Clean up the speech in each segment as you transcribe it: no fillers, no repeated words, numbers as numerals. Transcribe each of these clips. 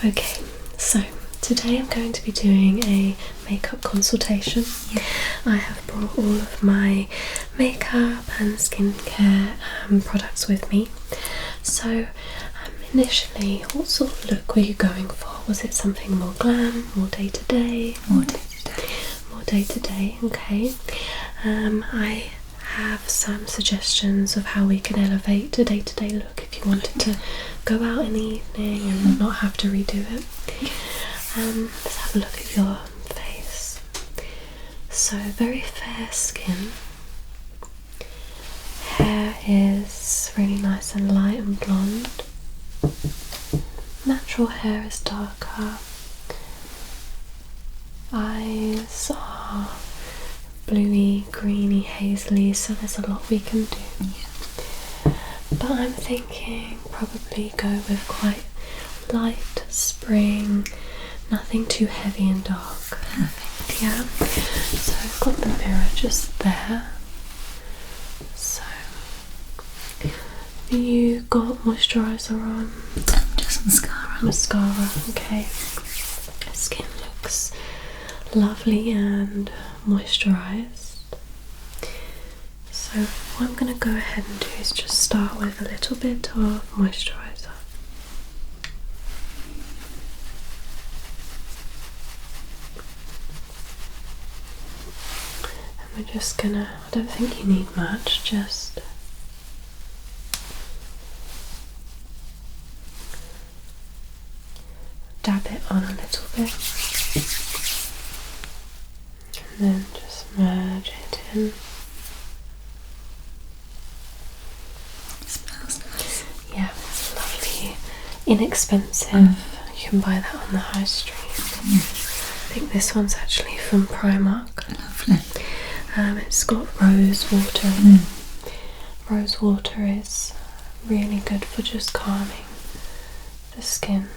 Okay, so today I'm going to be doing a makeup consultation. I have brought all of my makeup and skincare products with me. So initially, what sort of look were you going for? Was it something more glam, more day to day? More day to day. More day to day, okay. I have some suggestions of how we can elevate a day-to-day look if you wanted to go out in the evening and not have to redo it. Let's have a look at your face. So, very fair skin. Hair is really nice and light and blonde. Natural hair is darker. Eyes are bluey, greeny, hazily, so there's a lot we can do. But I'm thinking probably go with quite light spring, nothing too heavy and dark. Perfect. Yeah. So I've got the mirror just there. So have you got moisturiser on? Just mascara. Mascara, okay. Skin looks lovely and moisturised. So what I'm going to go ahead and do is just start with a little bit of moisturiser. And we're just gonna, I don't think you need much, just dab it on a little bit. And then just merge it in. It smells nice. Yeah, it's lovely, inexpensive. You can buy that on the high street. I think this one's actually from Primark. Lovely. It's got rose water in it. Rose water is really good for just calming the skin.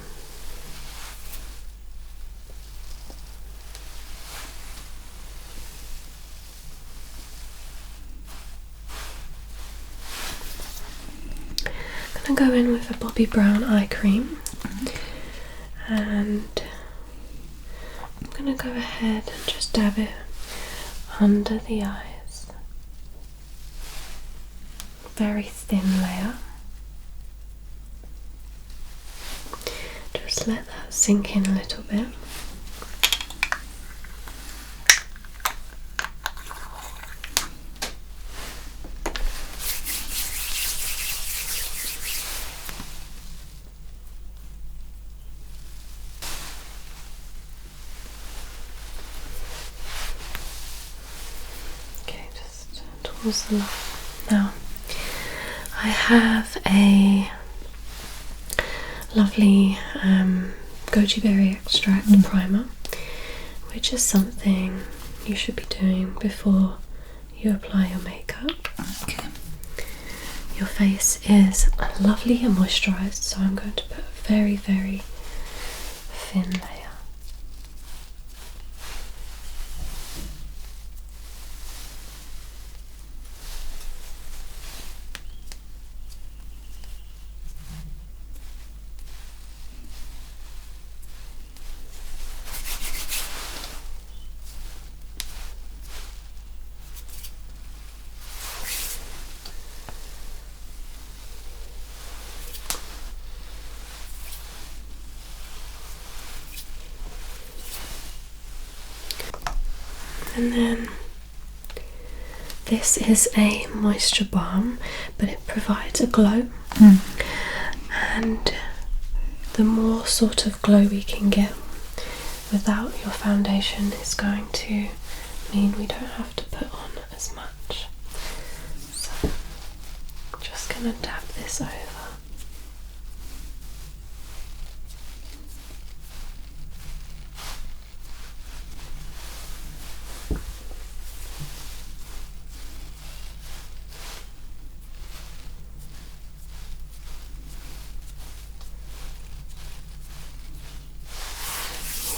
I'm going to go in with a Bobbi Brown eye cream, and I'm going to go ahead and just dab it under the eyes. Very thin layer. Just let that sink in a little bit. Towards the line. Now, I have a lovely goji berry extract primer, which is something you should be doing before you apply your makeup. Okay. Your face is lovely and moisturised, so I'm going to put a very, very thin layer. And then this is a moisture balm, but it provides a glow. And the more sort of glow we can get without your foundation is going to mean we don't have to put on as much. So I'm just going to dab this over.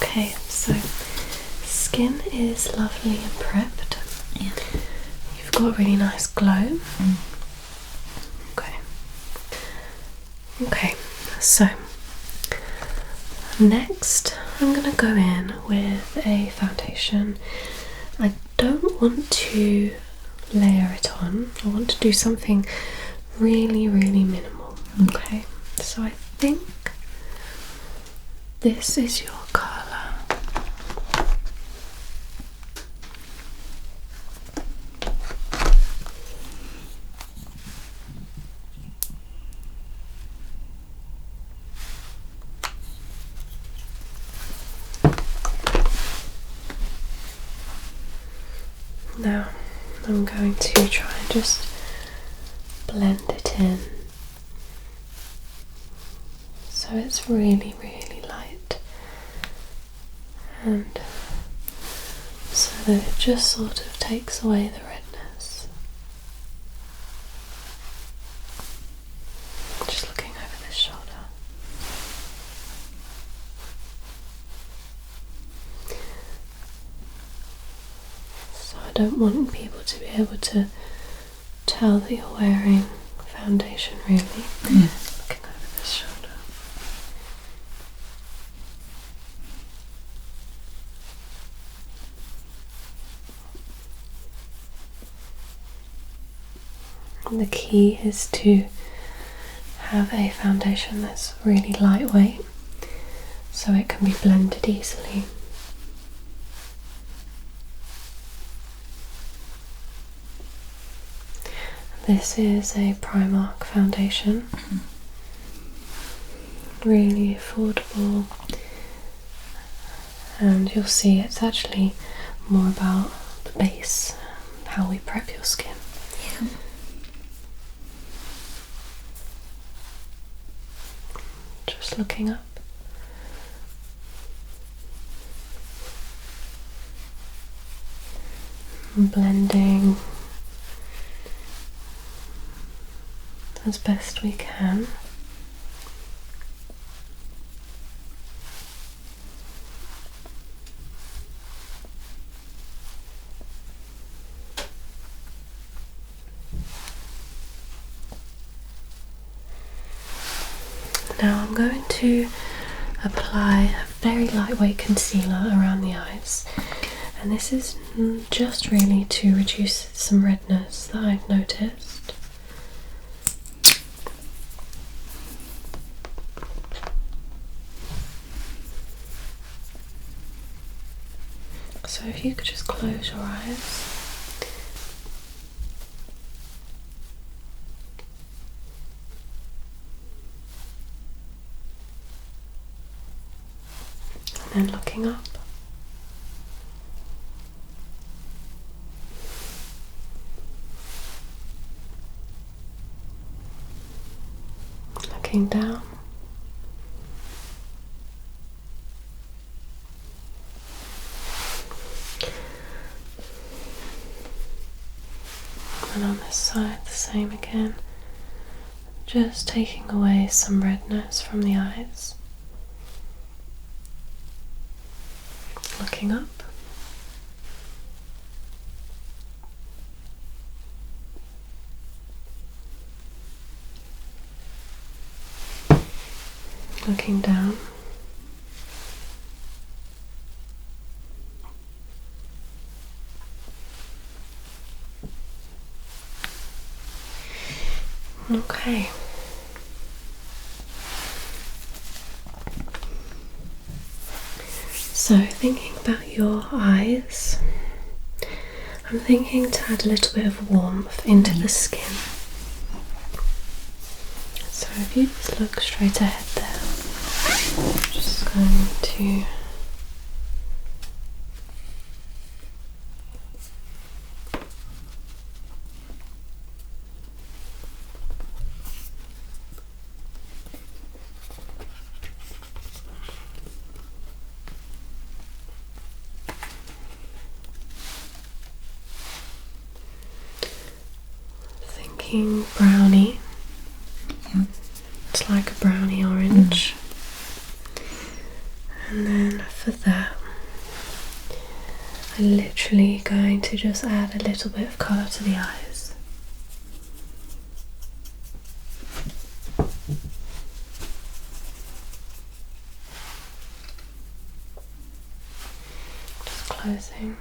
Okay, so skin is lovely and prepped. Yeah. You've got a really nice glow. Okay. Okay, so Next, I'm going to go in with a foundation. I don't want to layer it on. I want to do something really, really minimal. Okay, so I think this is your colour. Now I'm going to try and just blend it in so it's really, really light, and so that it just sort of takes away the redness. Just looking over this shoulder. So I don't want people to be able to tell that you're wearing foundation, really. Yeah. Looking over this shoulder. And the key is to have a foundation that's really lightweight so it can be blended easily. This is a Primark foundation, really affordable, and you'll see it's actually more about the base, how we prep your skin. Yeah. Just looking up. And blending as best we can. Now I'm going to apply a very lightweight concealer around the eyes, and this is just really to reduce some redness that I've noticed. So if you could just close your eyes. And then looking up. Looking down. And on this side, the same again. Just taking away some redness from the eyes. Looking up. Looking down. Okay. So thinking about your eyes, I'm thinking to add a little bit of warmth into the skin. So if you just look straight ahead there, I'm just going to brownie. Yeah. It's like a brownie orange. And then for that, I'm literally going to just add a little bit of colour to the eyes. closing.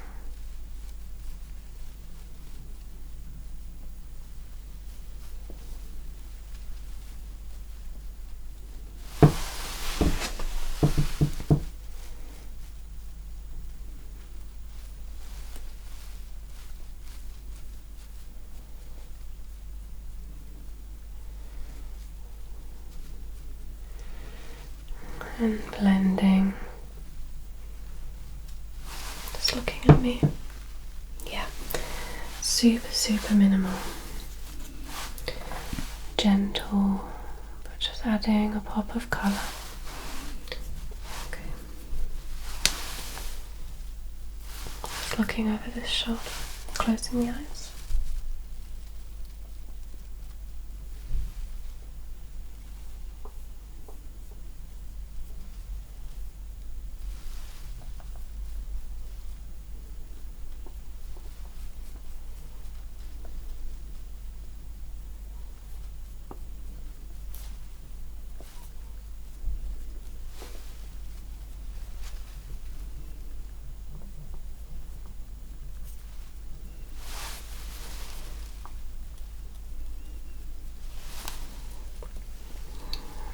And blending. Just looking at me. Yeah. Super minimal. Gentle, but just adding a pop of colour. Okay. Just looking over this shoulder, closing the eyes.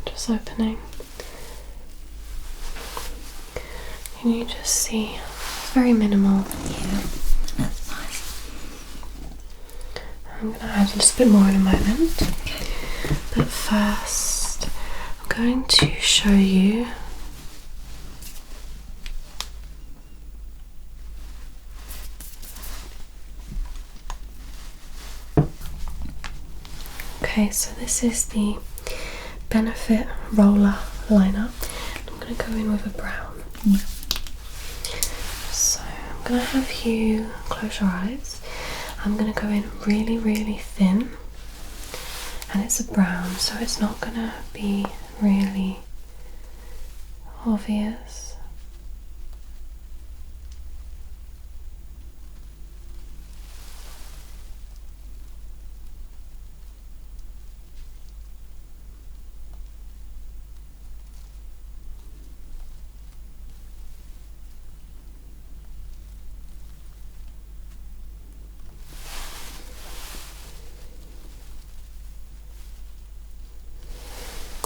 Just opening. Can you just see? It's very minimal. Yeah, that's nice. I'm going to add a little bit more in a moment. Okay. But first, I'm going to show you okay, so this is the Benefit Roller Liner. I'm going to go in with a brown. Yeah. So I'm going to have you close your eyes. I'm going to go in really thin, and it's a brown, so it's not going to be really obvious.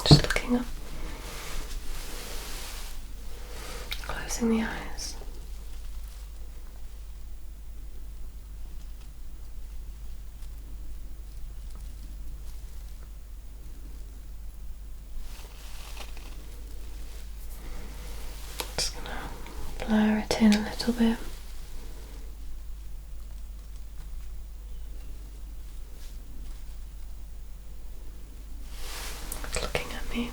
Just looking up, closing the eyes. Just gonna blur it in a little bit. Looking at me,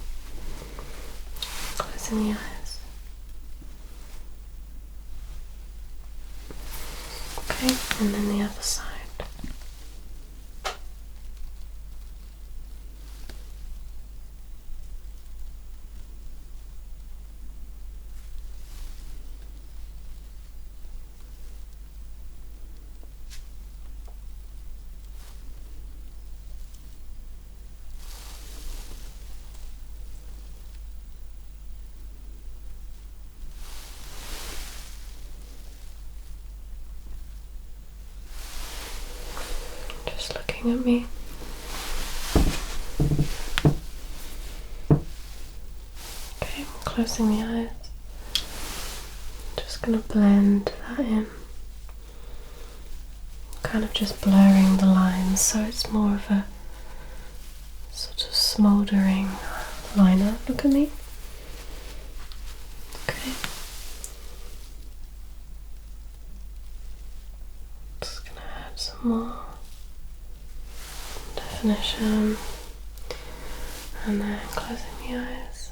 closing the eyes. Okay, and then the other side. Just looking at me. Okay, closing the eyes. Just gonna blend that in. Kind of just blurring the lines so it's more of a sort of smouldering liner. Look at me. Okay. Just gonna add some more definition, and then closing the eyes.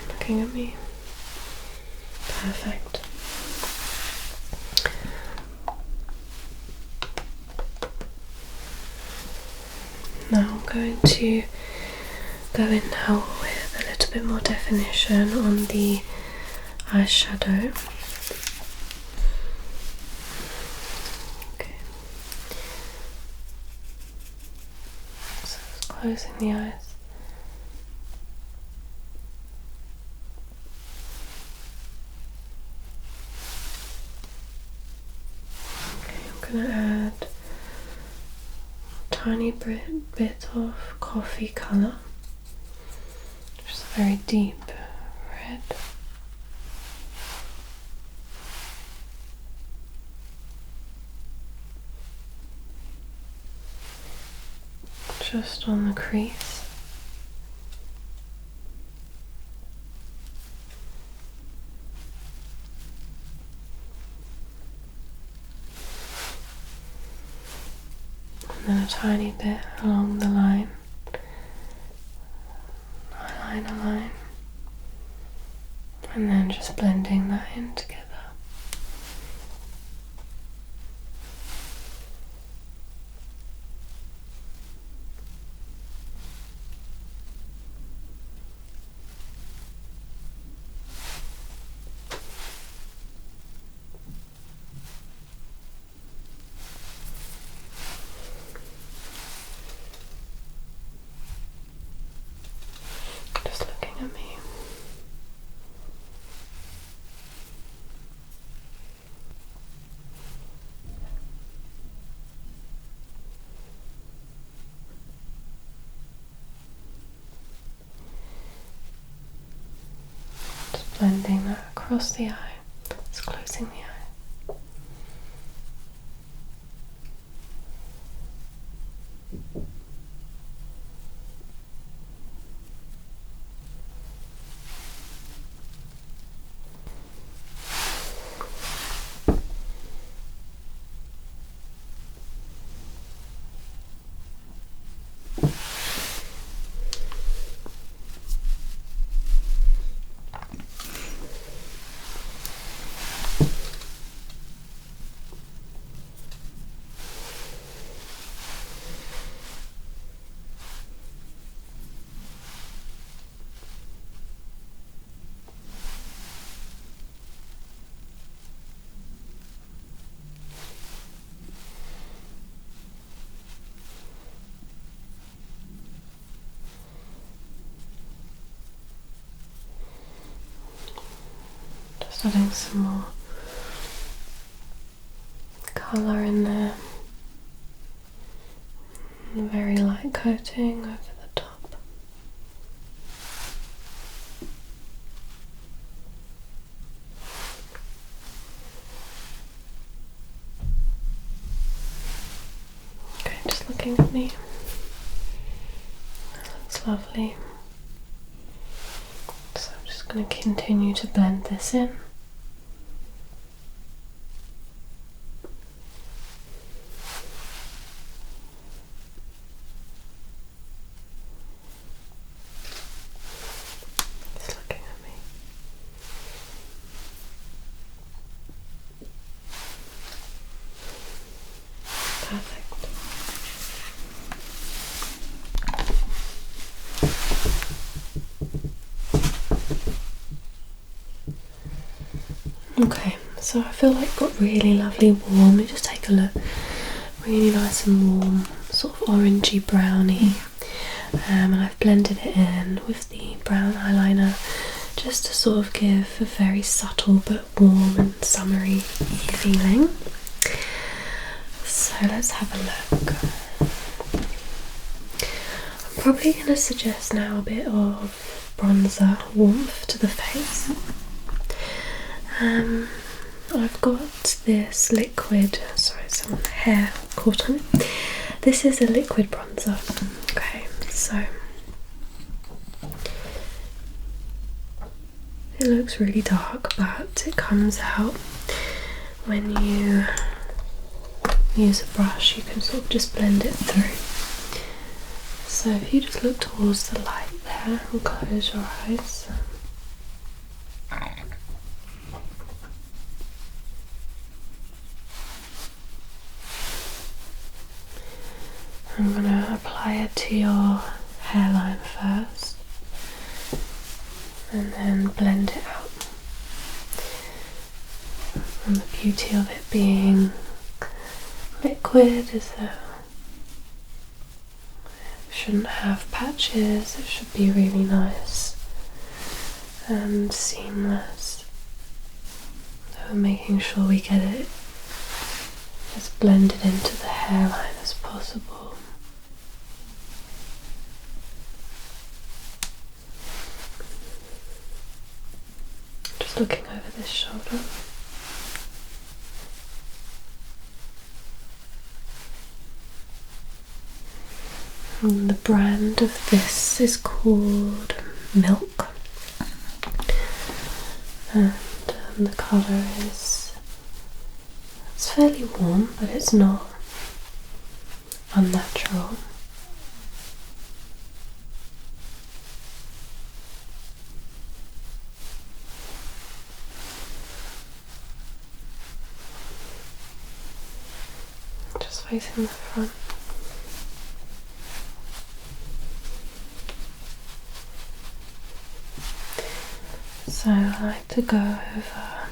Looking at me. Perfect. Now I'm going to go in now with a little bit more definition on the eyeshadow. Okay. So closing the eyes. Okay, I'm going to add a tiny bit of coffee colour, which is a very deep red. Just on the crease. And then a tiny bit along the line, eyeliner line, and then just blending that in together. Just looking at me. Just blending that across the eye. Just closing the eye. Just adding some more colour in there. A very light coating over the top. Okay, just looking at me. That looks lovely. So I'm just going to continue to blend this in. Just looking at me. Perfect. Okay, so I feel like it got really lovely warm. You just take a look. Really nice and warm, sort of orangey browny. And I've blended it in with the brown eyeliner just to sort of give a very subtle but warm and summery feeling. So let's have a look. I'm probably going to suggest now a bit of bronzer warmth to the face. I've got this liquid, sorry, some hair caught on it. This is a liquid bronzer. Okay, so it looks really dark, but it comes out when you use a brush. You can sort of just blend it through. So if you just look towards the light there and close your eyes. I'm going to apply it to your hairline first and then blend it out. And the beauty of it being liquid is that it shouldn't have patches, it should be really nice and seamless. So we're making sure we get it as blended into the hairline as possible. Just looking over this shoulder. And the brand of this is called Milk, and the colour is, it's fairly warm, but it's not unnatural. Just facing the front. So I like to go over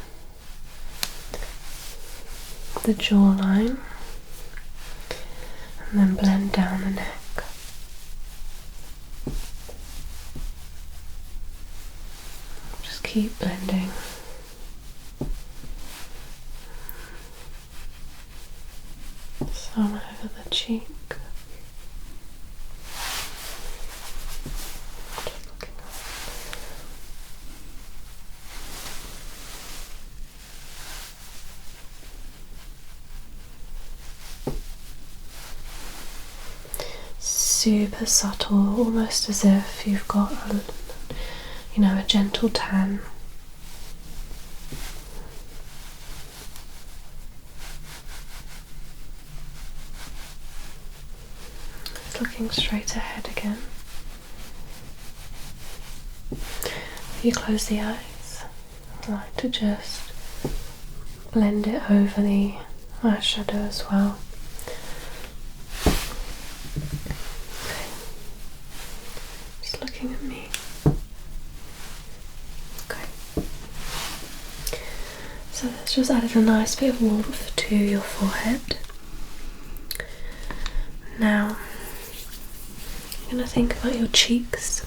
the jawline and then blend down the neck. Just keep blending. Some over the cheek. Super subtle, almost as if you've got a gentle tan. Just looking straight ahead again. If you close the eyes, I like to just blend it over the eyeshadow as well. Looking at me. Okay. So that's just added a nice bit of warmth to your forehead. Now, I'm going to think about your cheeks.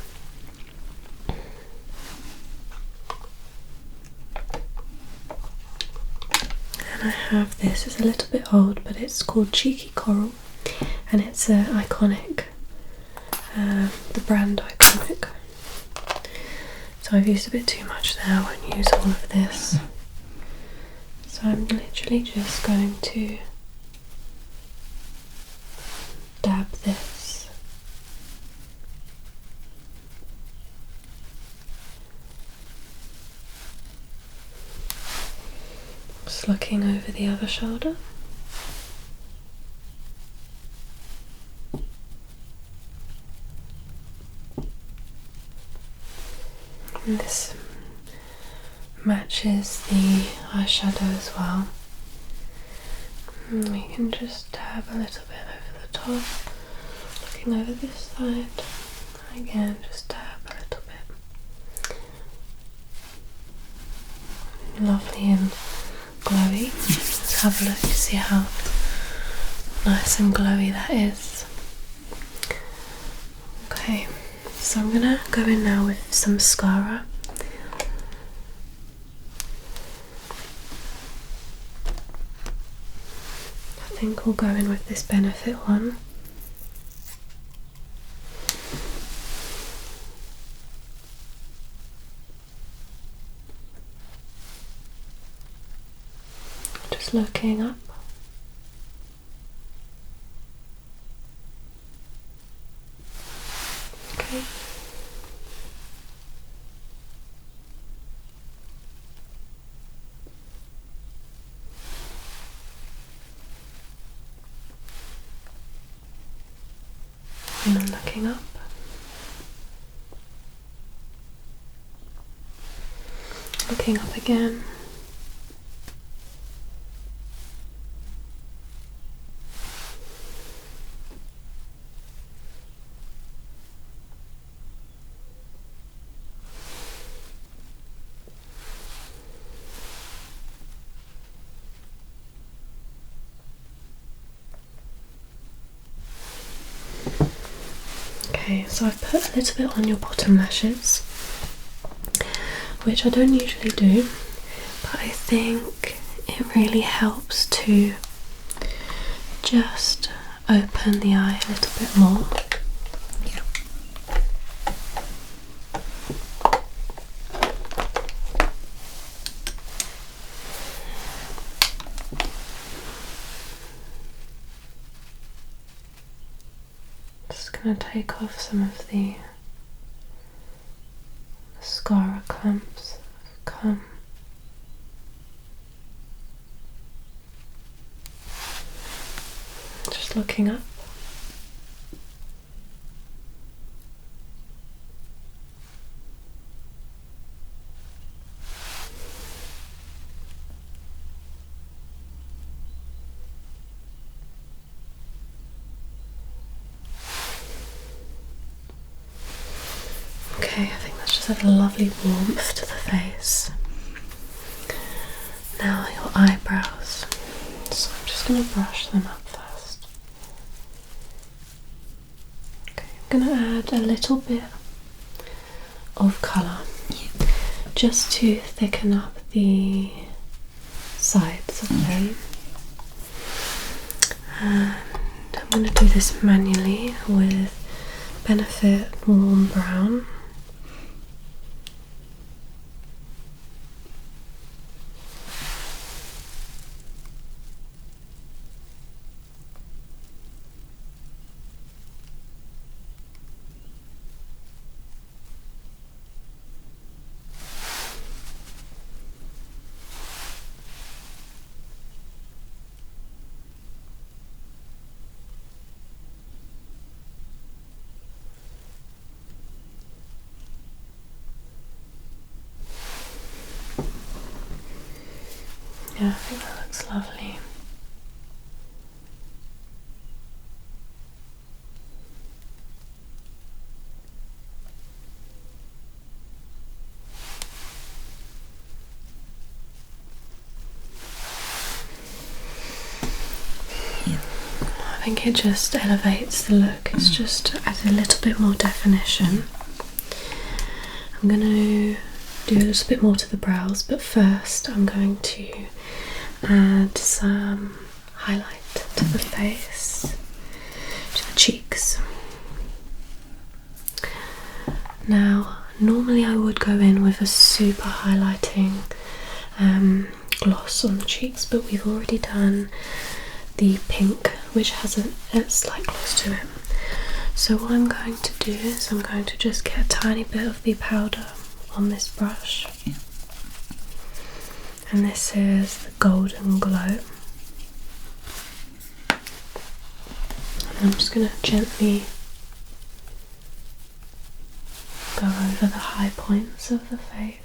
And I have this, it's a little bit old, but it's called Cheeky Coral, and it's iconic. The brand Iconic. So I've used a bit too much there, I won't use all of this. So I'm literally just going to dab this. Just looking over the other shoulder. And this matches the eyeshadow as well. And we can just dab a little bit over the top. Looking over this side. Again, just dab a little bit. Lovely and glowy. Let's have a look to see how nice and glowy that is. Okay. So I'm gonna go in now with some mascara. I think we'll go in with this Benefit one. Just looking up. Okay. And I'm looking up. Looking up again. Okay, so I've put a little bit on your bottom lashes, which I don't usually do, but I think it really helps to just open the eye a little bit more. Yeah. Just going to take off some of the mascara clumps that have come. Just looking up. Okay, I think that's just had a lovely warmth to the face. Now your eyebrows. So I'm just going to brush them up first. Okay, I'm going to add a little bit of colour, just to thicken up the sides of them. And I'm going to do this manually with Benefit Warm Brown. Yeah, I think that looks lovely. I think it just elevates the look. It's just adds a little bit more definition. I'm going to do a little bit more to the brows, but first I'm going to add some highlight to the face, to the cheeks. Now, normally I would go in with a super highlighting gloss on the cheeks, but we've already done the pink, which has a slight gloss to it. So what I'm going to do is I'm going to just get a tiny bit of the powder on this brush. Yeah. And this is the Golden Glow. And I'm just going to gently go over the high points of the face.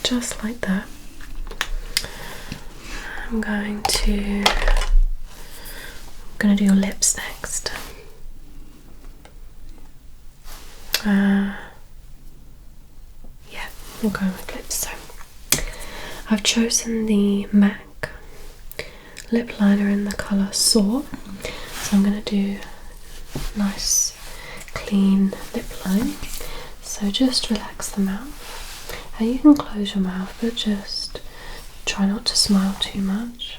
Just like that. I'm going to do your lips next. Yeah, we'll go with lips. So I've chosen the MAC lip liner in the colour Soar. So I'm going to do a nice clean lip line. So just relax the mouth. And you can close your mouth, but just try not to smile too much.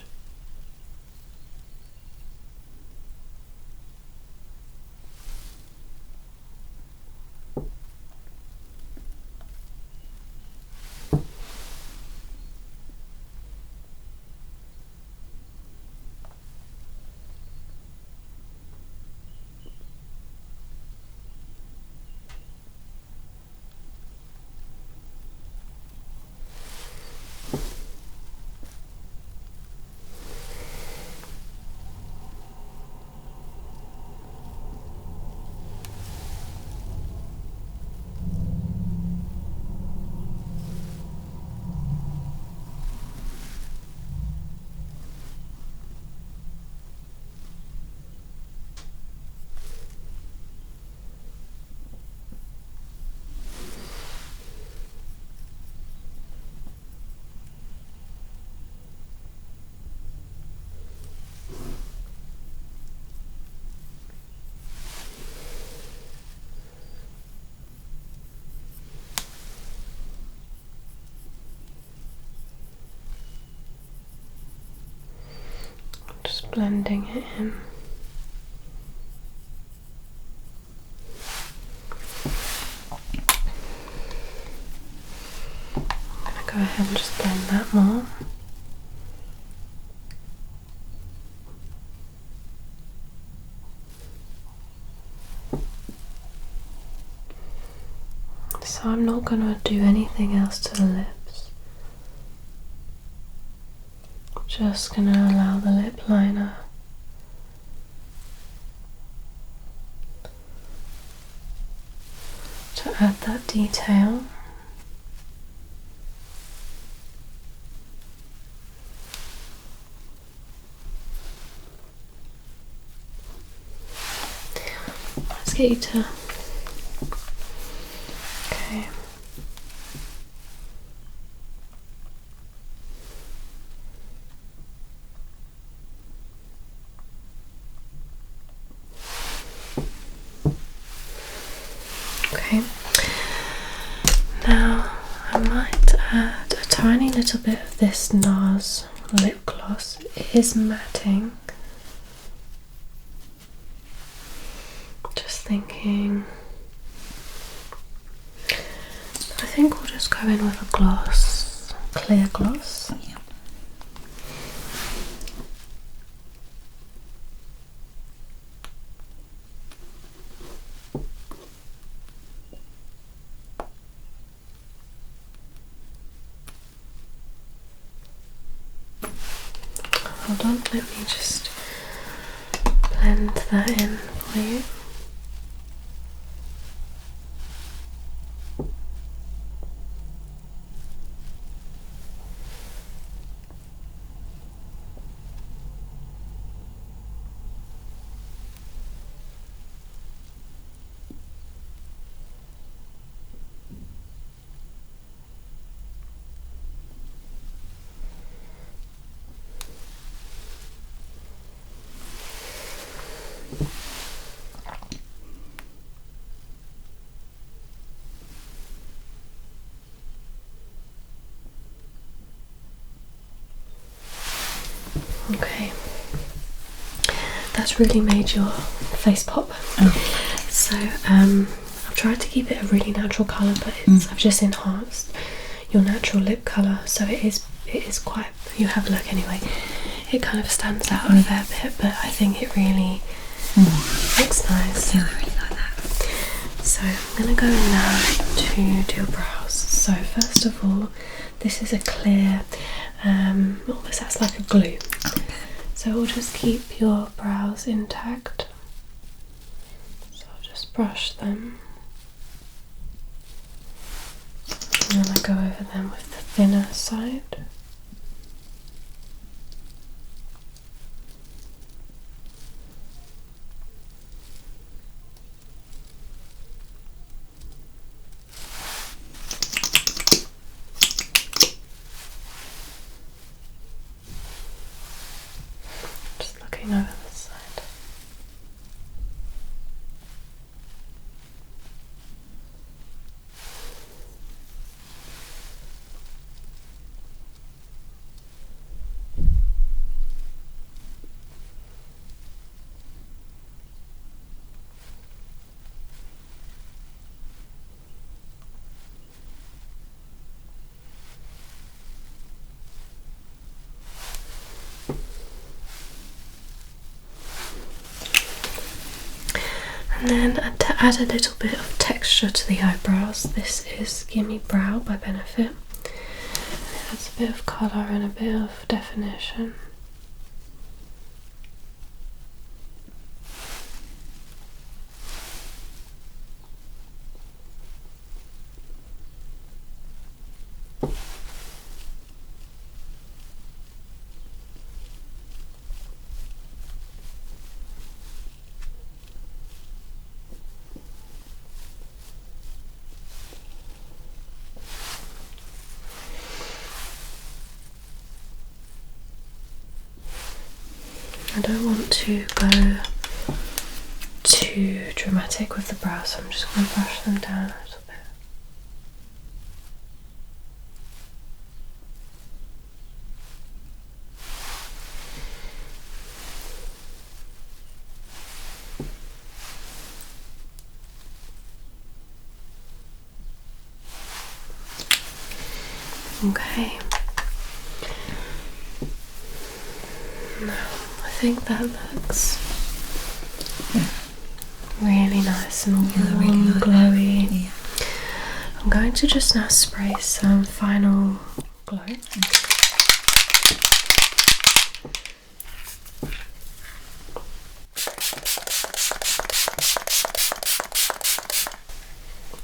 Just blending it in. I'm going to go ahead and just blend that more. So I'm not going to do anything else to the lips. I'm just going to allow the lip liner to add that detail. Let's get you to... Okay. Okay. Now I might add a tiny little bit of this NARS lip gloss. It is matting. Just thinking, I think we'll just go in with a gloss, clear gloss. Yeah. Hold on, let me just blend that in for you. Okay, that's really made your face pop. Oh. So I've tried to keep it a really natural colour, but I've just enhanced your natural lip colour, so it is quite, you have a look anyway, it kind of stands out a fair bit, but I think it really looks nice. Yeah, I really like that. So I'm going to go now to do your brows. So first of all, this is a clear, almost acts like a glue. So we'll just keep your brows intact. So I'll just brush them. And then I go over them with the thinner side. Just looking over this side. And then to add a little bit of texture to the eyebrows, this is Gimme Brow by Benefit. And it adds a bit of colour and a bit of definition. I don't want to go too dramatic with the brows, so I'm just going to brush them down a little bit. Okay. Now, I think that looks really nice and warm, really glowy. Yeah. I'm going to just now spray some final glow.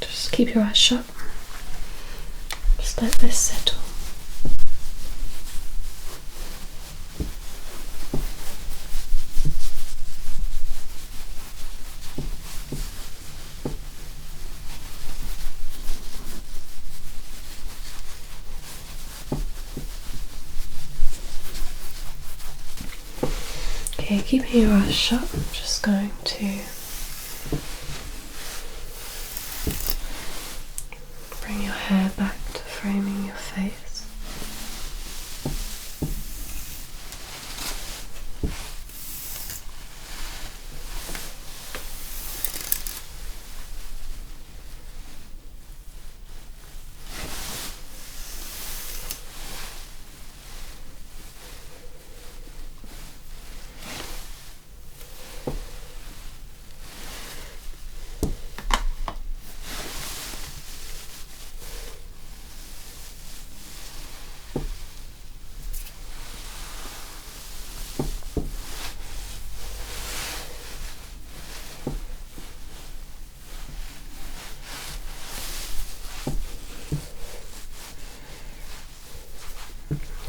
Just keep your eyes shut. Just let this settle. Okay, keeping your eyes shut, I'm just going to bring your hair back to framing your face.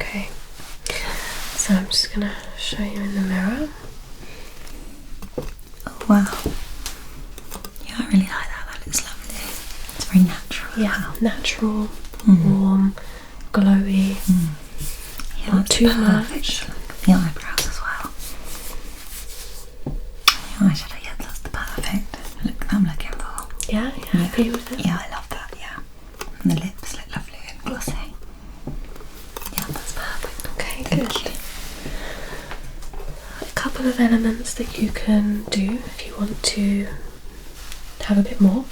Okay, so I'm just going to show you in the mirror. Oh wow. Yeah, I really like that. That looks lovely. It's very natural. Yeah, natural, warm, glowy. Yeah, Not too perfect. much. The eyebrows as well. The eyeshadow, yeah, that's the perfect look that I'm looking for. Yeah, you're happy with it? Yeah, I love that, yeah. And the lips look lovely and glossy. Yeah, that's perfect. Okay, Thank good. you. A couple of elements that you can do if you want to have a bit more.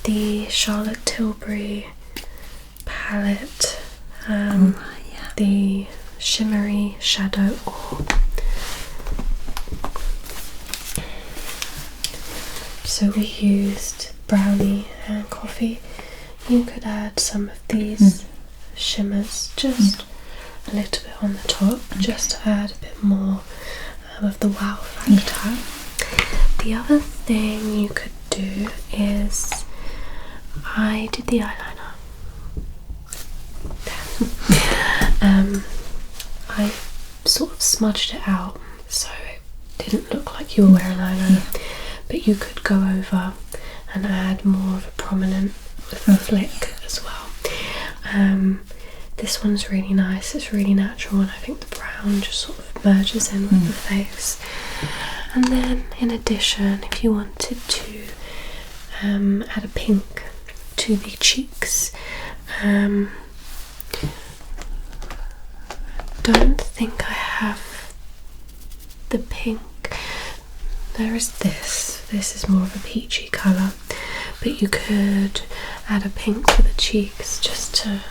The Charlotte Tilbury palette, the shimmery shadow orb. So we used brownie and coffee. You could add some of these shimmers, just a little bit on the top, just to add a bit more of the wow factor. The other thing you could do is, I did the eyeliner. I sort of smudged it out so it didn't look like you were wearing eyeliner, but you could go over and add more of a prominent flick as well. This one's really nice, it's really natural, and I think the brown just sort of merges in with the face. And then in addition, if you wanted to add a pink to the cheeks, don't think I have the pink. There is this is more of a peachy colour, but you could add a pink for the cheeks just to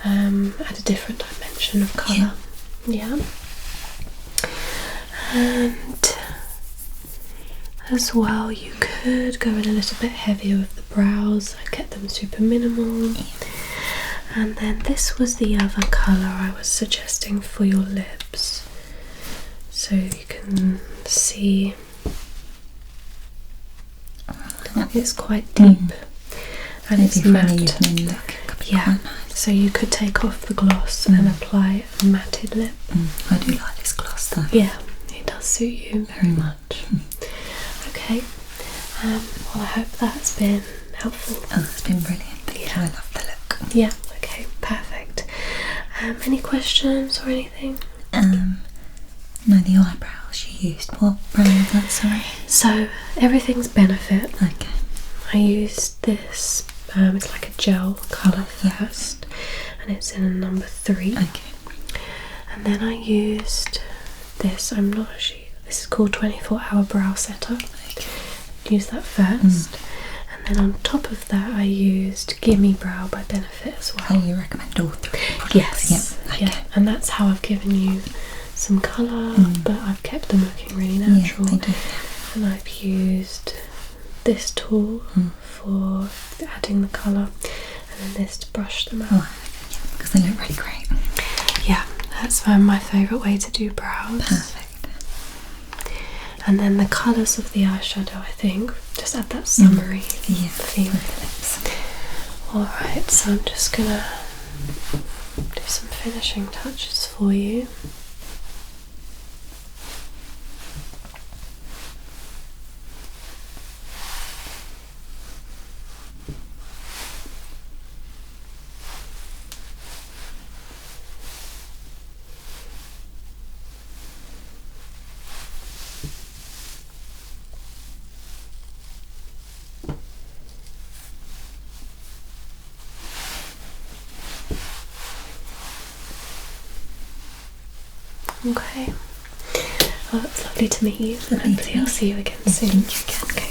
add a different dimension of colour. Yeah. And as well, you could go in a little bit heavier with the brows. I'd get them super minimal. And then this was the other colour I was suggesting for your lips, so you can see it's quite deep and it's matte. Yeah, so you could take off the gloss and apply a matted lip. I do like this gloss though. Yeah, it does suit you very much. Okay, well I hope that's been helpful. Oh, that's been brilliant. Thank you. I love the look. Yeah, okay, perfect. Any questions or anything? No, the eyebrows you used. What brand was that, sorry? So, everything's Benefit. Okay. I used this, it's like a gel colour first, and it's in a number 3. Okay. And then I used this, I'm not actually, this is called 24 Hour Brow Setter. Okay. Use that first. And And then on top of that I used Gimme Brow by Benefit as well. Oh, you recommend all three products? Yes. Yep. Okay. Yeah, and that's how I've given you some colour, but I've kept them looking really natural. Yeah, they do. And I've used this tool for adding the colour, and then this to brush them out. Oh, because they look really great. Yeah, that's my favourite way to do brows. Perfect. And then the colours of the eyeshadow, I think, just add that summery feel. Alright, so I'm just gonna do some finishing touches for you. Okay. Well, it's lovely to meet you. Hopefully I'll see you again soon. Okay.